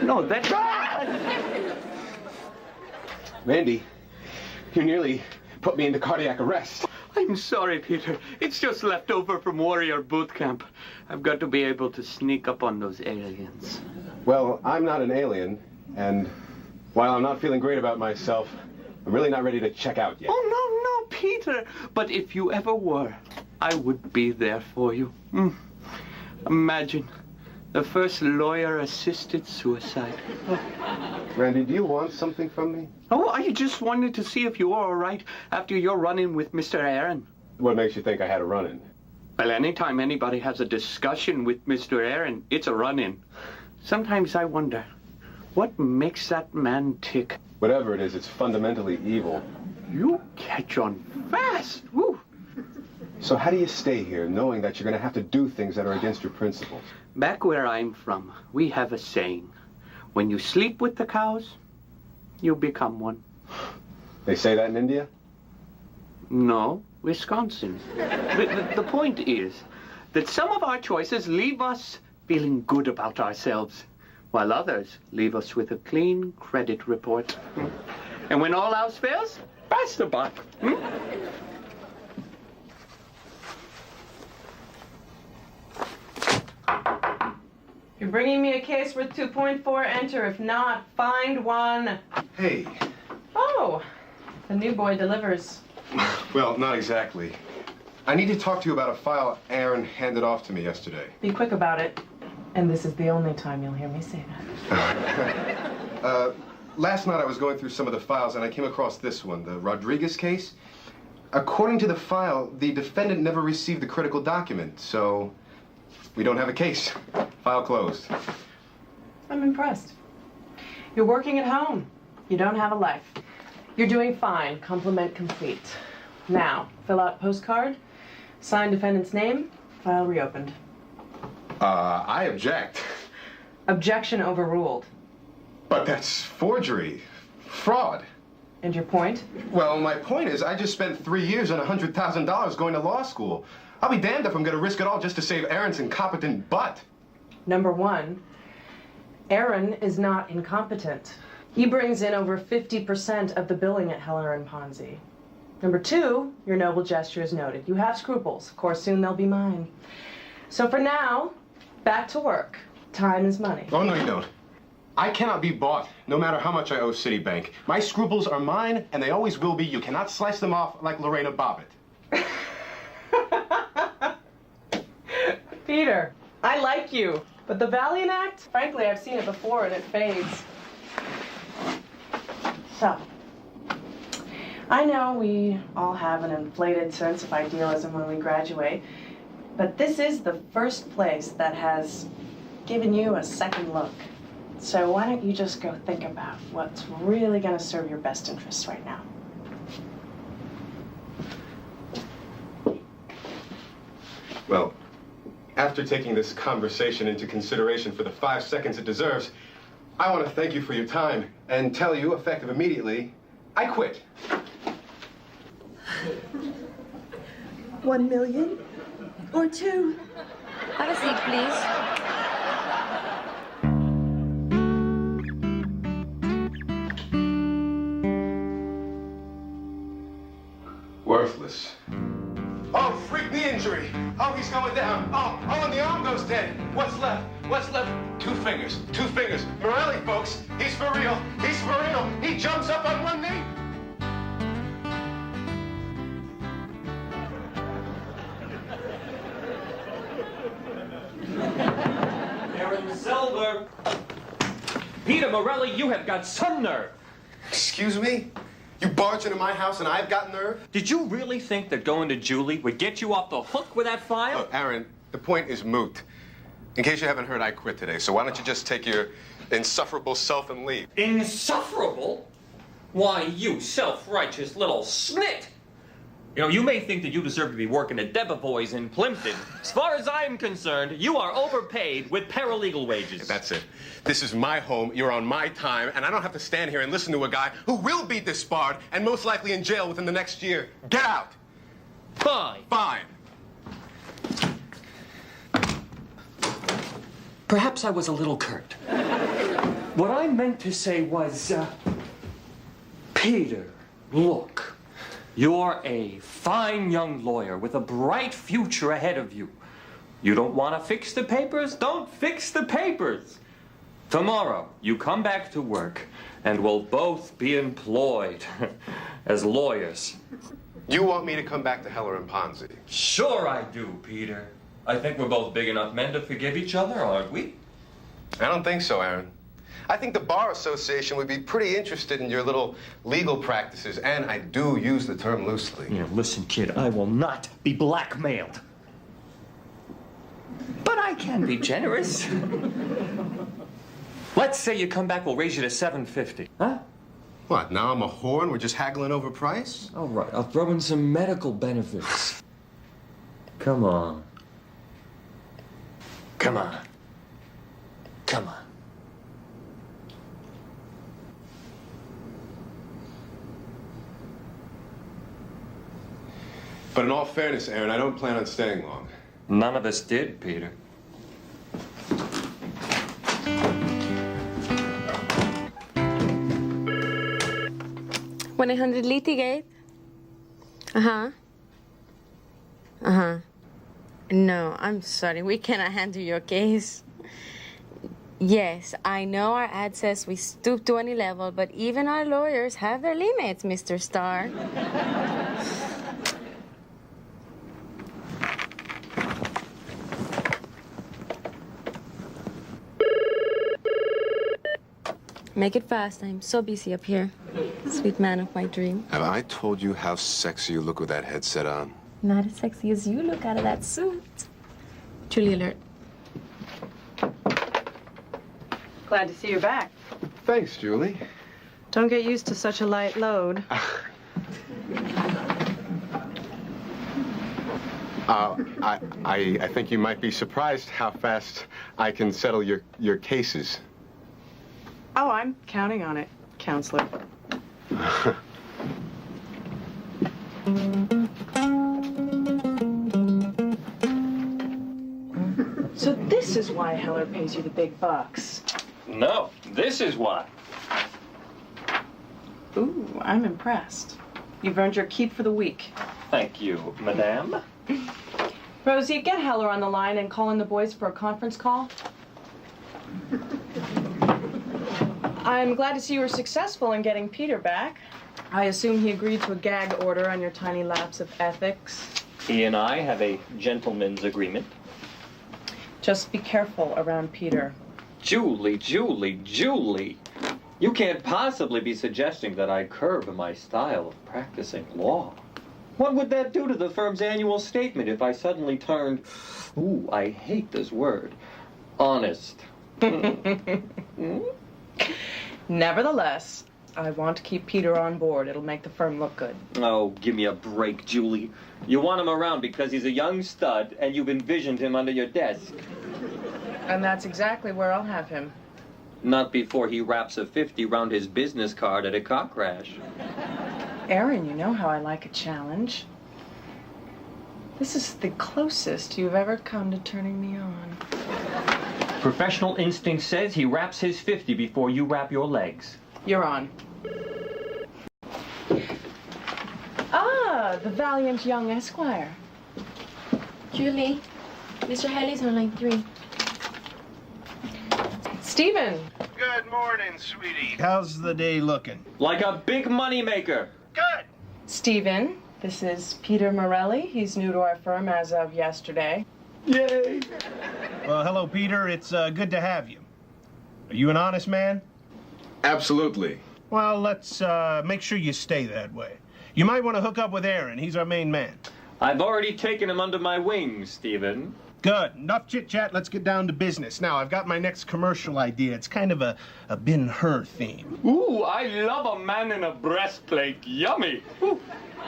No, that's... Randy, you nearly put me into cardiac arrest. I'm sorry, Peter. It's just left over from Warrior Boot Camp. I've got to be able to sneak up on those aliens. Well, I'm not an alien, and while I'm not feeling great about myself, I'm really not ready to check out yet. Oh, no, Peter. But if you ever were, I would be there for you. Imagine the first lawyer-assisted suicide. Randy, do you want something from me? Oh, I just wanted to see if you were all right after your run-in with Mr. Aaron. What makes you think I had a run-in? Well, anytime anybody has a discussion with Mr. Aaron, it's a run-in. Sometimes I wonder, what makes that man tick? Whatever it is, it's fundamentally evil. You catch on fast. Woo. So how do you stay here knowing that you're going to have to do things that are against your principles? Back where I'm from, we have a saying. When you sleep with the cows, you become one. They say that in India? No, Wisconsin. The point is that some of our choices leave us feeling good about ourselves, while others leave us with a clean credit report. And when all else fails, pass the buck. If you're bringing me a case worth 2.4, enter. If not, find one. Hey. Oh, the new boy delivers. Well, not exactly. I need to talk to you about a file Aaron handed off to me yesterday. Be quick about it. And this is the only time you'll hear me say that. Last night I was going through some of the files and I came across this one, the Rodriguez case. According to the file, the defendant never received the critical document, so we don't have a case. File closed. I'm impressed. You're working at home. You don't have a life. You're doing fine. Compliment complete. Now, fill out postcard, sign defendant's name, file reopened. I object. Objection overruled. But that's forgery. Fraud. And your point? Well, my point is I just spent 3 years and $100,000 going to law school. I'll be damned if I'm going to risk it all just to save Aaron's incompetent butt. Number one, Aaron is not incompetent. He brings in over 50% of the billing at Heller and Ponzi. Number two, your noble gesture is noted. You have scruples. Of course, soon they'll be mine. So for now, back to work. Time is money. Oh, no, you don't. I cannot be bought, no matter how much I owe Citibank. My scruples are mine, and they always will be. You cannot slice them off like Lorena Bobbitt. Peter, I like you, but the Valiant Act, frankly, I've seen it before and it fades. So, I know we all have an inflated sense of idealism when we graduate, but this is the first place that has given you a second look. So why don't you just go think about what's really going to serve your best interests right now? Well, after taking this conversation into consideration for the 5 seconds it deserves, I want to thank you for your time and tell you, effective immediately, I quit. 1 million? Or 2? Have a seat, please. Worthless. Oh, freak knee injury. Oh, he's going down. Oh, and the arm goes dead. What's left? What's left? 2 fingers. 2 fingers. Morelli, folks. He's for real. He's for real. He jumps up on one knee. Aaron Silver. Peter Morelli, you have got some nerve. Excuse me? You barge into my house and I've got nerve? Did you really think that going to Julie would get you off the hook with that file? Look, Aaron, the point is moot. In case you haven't heard, I quit today, so why don't you just take your insufferable self and leave? Insufferable? Why, you self-righteous little snit! You know, you may think that you deserve to be working at Debevoise in Plimpton. As far as I'm concerned, you are overpaid with paralegal wages. That's it. This is my home, you're on my time, and I don't have to stand here and listen to a guy who will be disbarred and most likely in jail within the next year. Get out! Fine. Fine. Perhaps I was a little curt. What I meant to say was, Peter, look. You're a fine young lawyer with a bright future ahead of you. You don't want to fix the papers? Don't fix the papers. Tomorrow, you come back to work, and we'll both be employed as lawyers. You want me to come back to Heller and Ponzi? Sure I do, Peter. I think we're both big enough men to forgive each other, aren't we? I don't think so, Aaron. I think the Bar Association would be pretty interested in your little legal practices, and I do use the term loosely. Yeah, listen, kid, I will not be blackmailed. But I can be generous. Let's say you come back, we'll raise you to $750. Huh? What, now I'm a whore and we're just haggling over price? All right, I'll throw in some medical benefits. Come on. Come on. Come on. But in all fairness, Aaron, I don't plan on staying long. None of us did, Peter. $100 litigate. Uh-huh. Uh-huh. No, I'm sorry. We cannot handle your case. Yes, I know our ad says we stoop to any level, but even our lawyers have their limits, Mr. Starr. Make it fast. I'm so busy up here. Sweet man of my dream. Have I told you how sexy you look with that headset on? Not as sexy as you look out of that suit. Julie alert. Glad to see you back. Thanks, Julie. Don't get used to such a light load. I think you might be surprised how fast I can settle your cases. Oh, I'm counting on it, counselor. So this is why Heller pays you the big bucks. No, this is why. Ooh, I'm impressed. You've earned your keep for the week. Thank you, madame. Rosie, get Heller on the line and call in the boys for a conference call. I'm glad to see you were successful in getting Peter back. I assume he agreed to a gag order on your tiny lapse of ethics. He and I have a gentleman's agreement. Just be careful around Peter. Julie, Julie, Julie. You can't possibly be suggesting that I curb my style of practicing law. What would that do to the firm's annual statement if I suddenly turned, ooh, I hate this word, honest? Nevertheless, I want to keep Peter on board. It'll make the firm look good. Oh, give me a break, Julie. You want him around because he's a young stud and you've envisioned him under your desk. And that's exactly where I'll have him. Not before he wraps a 50 round his business card at a car crash. Aaron, you know how I like a challenge. This is the closest you've ever come to turning me on. Professional instinct says he wraps his 50 before you wrap your legs. You're on. Ah, the valiant young Esquire. Julie, Mr. Haley's on line 3. Stephen. Good morning, sweetie. How's the day looking? Like a big money maker. Good. Stephen, this is Peter Morelli. He's new to our firm as of yesterday. Yay! Well, hello, Peter. It's good to have you. Are you an honest man? Absolutely. Well, let's make sure you stay that way. You might want to hook up with Aaron. He's our main man. I've already taken him under my wings, Stephen. Good. Enough chit-chat. Let's get down to business. Now, I've got my next commercial idea. It's kind of a Ben-Hur theme. Ooh, I love a man in a breastplate. Yummy. Ooh.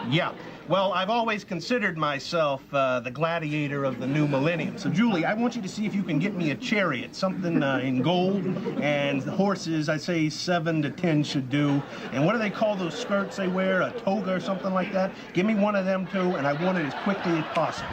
Yeah. Well, I've always considered myself the gladiator of the new millennium. So, Julie, I want you to see if you can get me a chariot, something in gold, and the horses, I'd say 7 to 10 should do. And what do they call those skirts they wear, a toga or something like that? Give me one of them, too, and I want it as quickly as possible.